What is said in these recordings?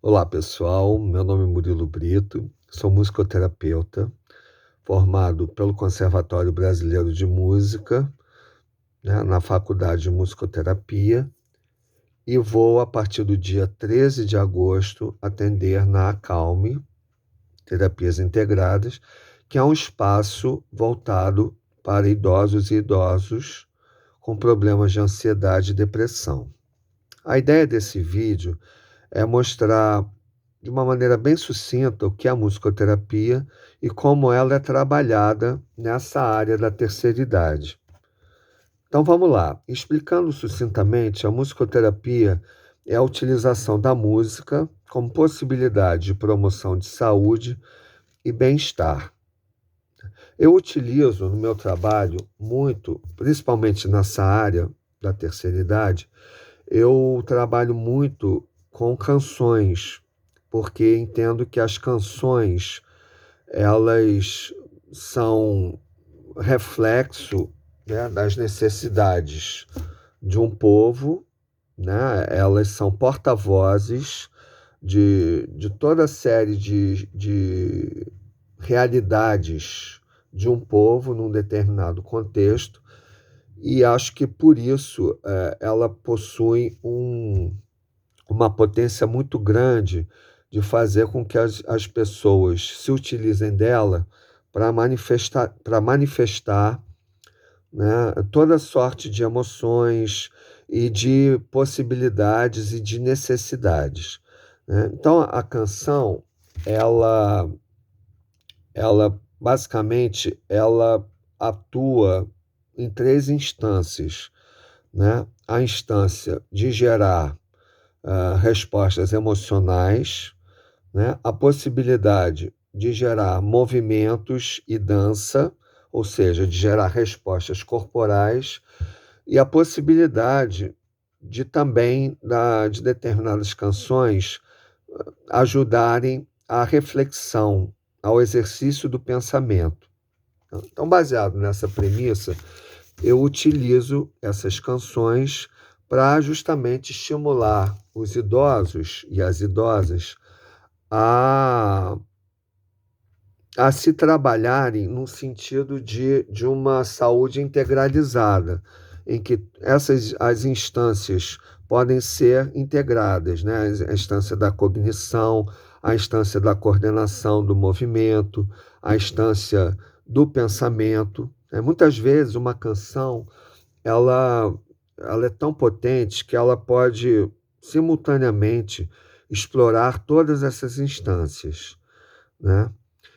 Olá pessoal, meu nome é Murilo Brito, sou musicoterapeuta, formado pelo Conservatório Brasileiro de Música, né, na Faculdade de Musicoterapia, e vou, a partir do dia 13 de agosto, atender na Acalme, Terapias Integradas, que é um espaço voltado para idosos com problemas de ansiedade e depressão. A ideia desse vídeo é mostrar de uma maneira bem sucinta o que é a musicoterapia e como ela é trabalhada nessa área da terceira idade. Então vamos lá, explicando sucintamente, a musicoterapia é a utilização da música como possibilidade de promoção de saúde e bem-estar. Eu utilizo no meu trabalho muito, principalmente nessa área da terceira idade, eu trabalho muito com canções, porque entendo que as canções, elas são reflexo, né, das necessidades de um povo, né? Elas são porta-vozes de toda a série de realidades de um povo num determinado contexto, e acho que por isso ela possui uma potência muito grande de fazer com que as pessoas se utilizem dela para manifestar, né, toda sorte de emoções e de possibilidades e de necessidades, né? Então a canção, ela, ela basicamente ela atua em três instâncias, né? A instância de gerar respostas emocionais, né? A possibilidade de gerar movimentos e dança, ou seja, de gerar respostas corporais, e a possibilidade de também de determinadas canções ajudarem à reflexão, ao exercício do pensamento. Então, baseado nessa premissa, eu utilizo essas canções para justamente estimular os idosos e as idosas a, a se trabalharem no sentido de uma saúde integralizada, em que as instâncias podem ser integradas, né? A instância da cognição, a instância da coordenação do movimento, a instância do pensamento. Muitas vezes uma canção ela, ela é tão potente que ela pode simultaneamente explorar todas essas instâncias, né?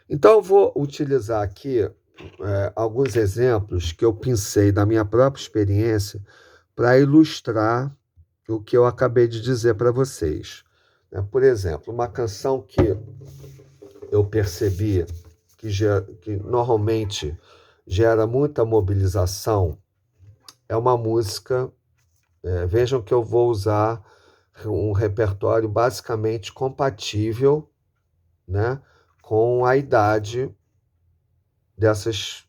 Então eu vou utilizar aqui alguns exemplos que eu pensei da minha própria experiência para ilustrar o que eu acabei de dizer para vocês, né? Por exemplo, uma canção que eu percebi que normalmente gera muita mobilização é uma música. Vejam que eu vou usar um repertório basicamente compatível, né, com a idade dessas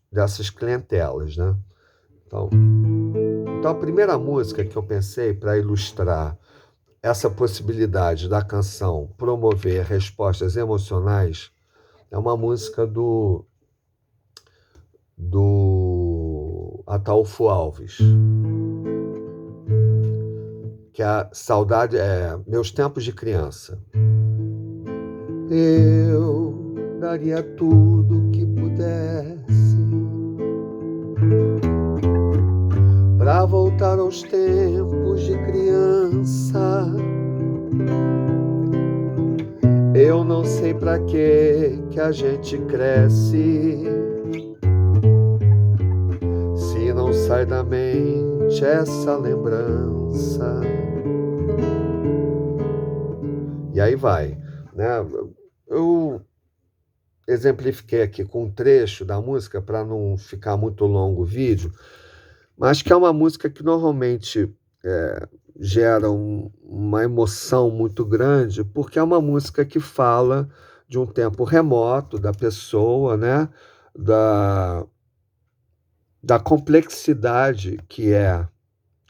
clientelas, né? Então, então, a primeira música que eu pensei para ilustrar essa possibilidade da canção promover respostas emocionais é uma música do Ataúfo Alves, que a saudade é Meus Tempos de Criança. Eu daria tudo que pudesse para voltar aos tempos de criança. Eu não sei para que a gente cresce, se não sai da mente essa lembrança. E aí vai, né? Eu exemplifiquei aqui com um trecho da música para não ficar muito longo o vídeo, mas que é uma música que normalmente gera uma emoção muito grande, porque é uma música que fala de um tempo remoto da pessoa, né? Da complexidade que é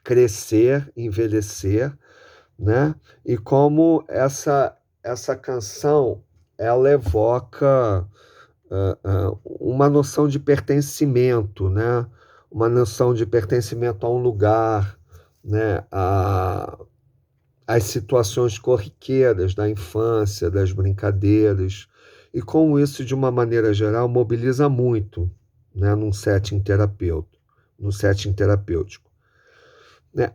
crescer, envelhecer, né? E como essa canção, ela evoca uma noção de pertencimento, né? Uma noção de pertencimento a um lugar, né? Às situações corriqueiras da infância, das brincadeiras. E com isso, de uma maneira geral, mobiliza muito, né? No setting terapêutico. Né?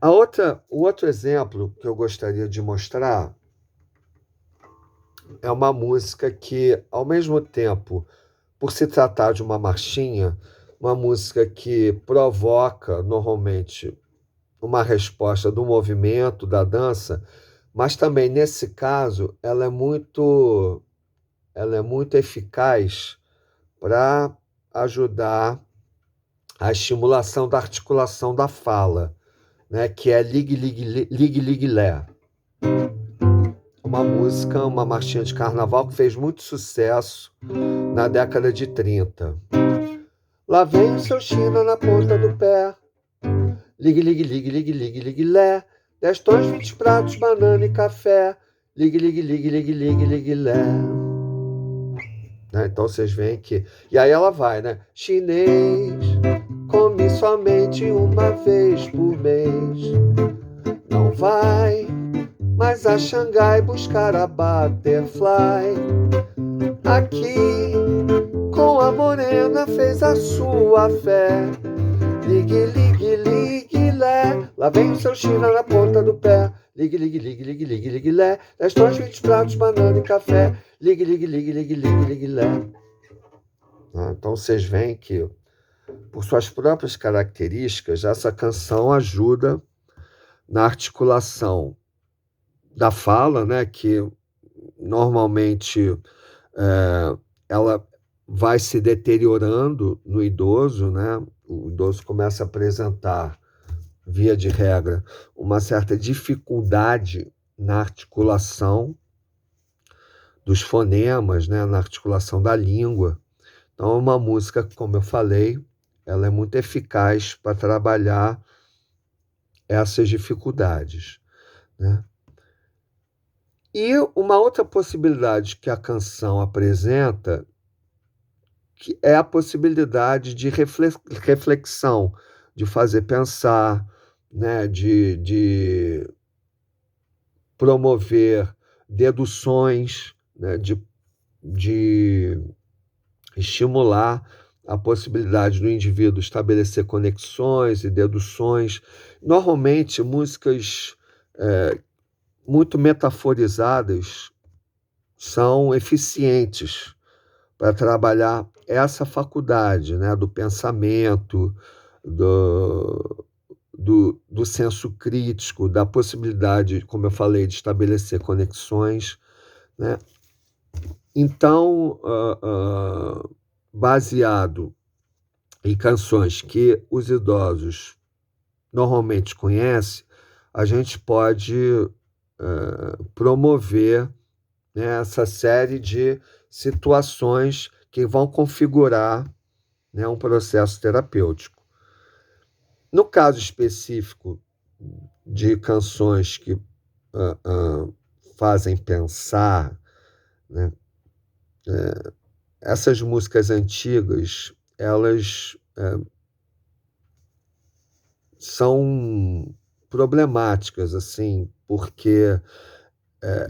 O outro exemplo que eu gostaria de mostrar é uma música que, ao mesmo tempo, por se tratar de uma marchinha, uma música que provoca normalmente uma resposta do movimento, da dança, mas também nesse caso ela é muito eficaz para ajudar a estimulação da articulação da fala, né, que é Ligue Ligue Ligue Ligue Lé. Uma música, uma marchinha de carnaval que fez muito sucesso na década de 30. Lá vem o seu China na ponta do pé. Ligue, ligue, ligue, ligue, ligue, ligue, lé. 10 tons, 20 pratos, banana e café. Ligue, ligue, ligue, ligue, ligue, ligue, lé. Né? Então vocês veem que... E aí ela vai, né? Chinês, come somente uma vez por mês. Não vai mais a Xangai buscar a Butterfly. Aqui, com a morena, fez a sua fé. Ligue, ligue, ligue, lé. Lá vem o seu China na ponta do pé. Ligue, ligue, ligue, ligue, ligue, ligue, lé. 10 tons, 20 pratos, banana e café. Ligue, ligue, ligue, ligue, ligue, ligue, lé. Então vocês veem que, por suas próprias características, essa canção ajuda na articulação da fala, né, que normalmente ela vai se deteriorando no idoso, né? O idoso começa a apresentar, via de regra, uma certa dificuldade na articulação dos fonemas, né? Na articulação da língua. Então, é uma música, como eu falei, ela é muito eficaz para trabalhar essas dificuldades, né? E uma outra possibilidade que a canção apresenta, que é a possibilidade de reflexão, de fazer pensar, né, de promover deduções, né, de estimular a possibilidade do indivíduo estabelecer conexões e deduções. Normalmente, músicas muito metaforizadas são eficientes para trabalhar essa faculdade, né, do pensamento, do senso crítico, da possibilidade, como eu falei, de estabelecer conexões, né? Então, baseado em canções que os idosos normalmente conhecem, a gente pode promover, né, essa série de situações que vão configurar, né, um processo terapêutico. No caso específico de canções que fazem pensar, né, essas músicas antigas, elas são problemáticas, assim, porque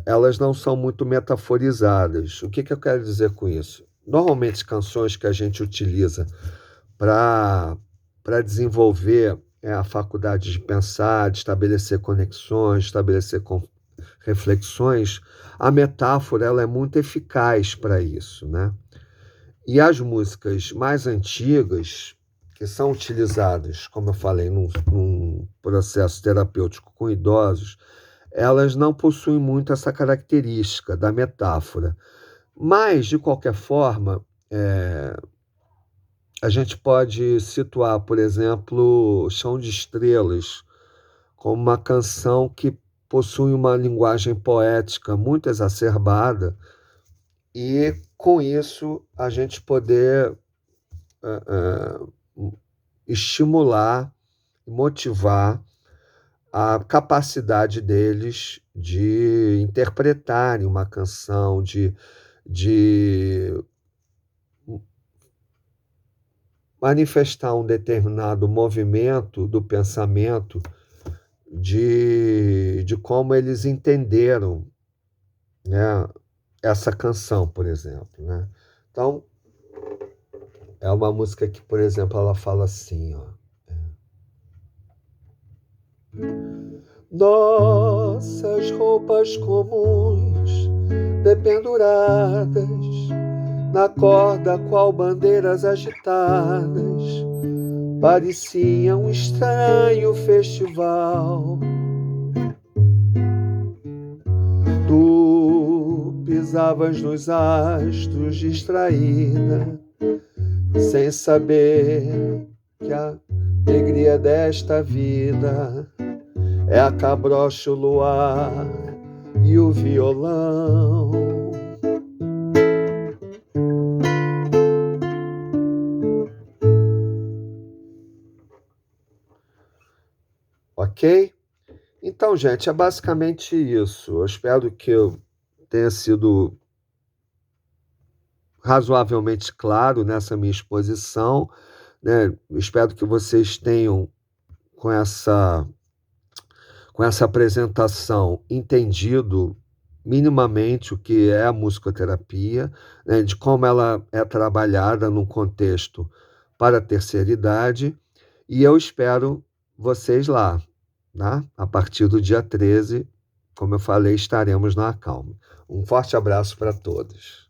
elas não são muito metaforizadas. O que eu quero dizer com isso? Normalmente, canções que a gente utiliza para desenvolver a faculdade de pensar, de estabelecer conexões, estabelecer reflexões, a metáfora ela é muito eficaz para isso, né? E as músicas mais antigas, que são utilizadas, como eu falei, num processo terapêutico com idosos, elas não possuem muito essa característica da metáfora. Mas, de qualquer forma, a gente pode situar, por exemplo, Chão de Estrelas, como uma canção que possui uma linguagem poética muito exacerbada e, com isso, a gente poder estimular, motivar a capacidade deles de interpretarem uma canção, de manifestar um determinado movimento do pensamento, de como eles entenderam, né, essa canção, por exemplo, né? Então, é uma música que, por exemplo, ela fala assim, ó. Nossas roupas comuns, dependuradas na corda, qual bandeiras agitadas, parecia um estranho festival. Tu pisavas nos astros distraída, sem saber que a alegria desta vida é a cabrocha, o luar e o violão. Ok? Então, gente, é basicamente isso. Eu espero que eu tenha sido razoavelmente claro nessa minha exposição, né? Espero que vocês tenham, com essa apresentação, entendido minimamente o que é a musicoterapia, né? De como ela é trabalhada num contexto para a terceira idade, e eu espero vocês lá, tá? A partir do dia 13, como eu falei, estaremos na Acalme. Um forte abraço para todos.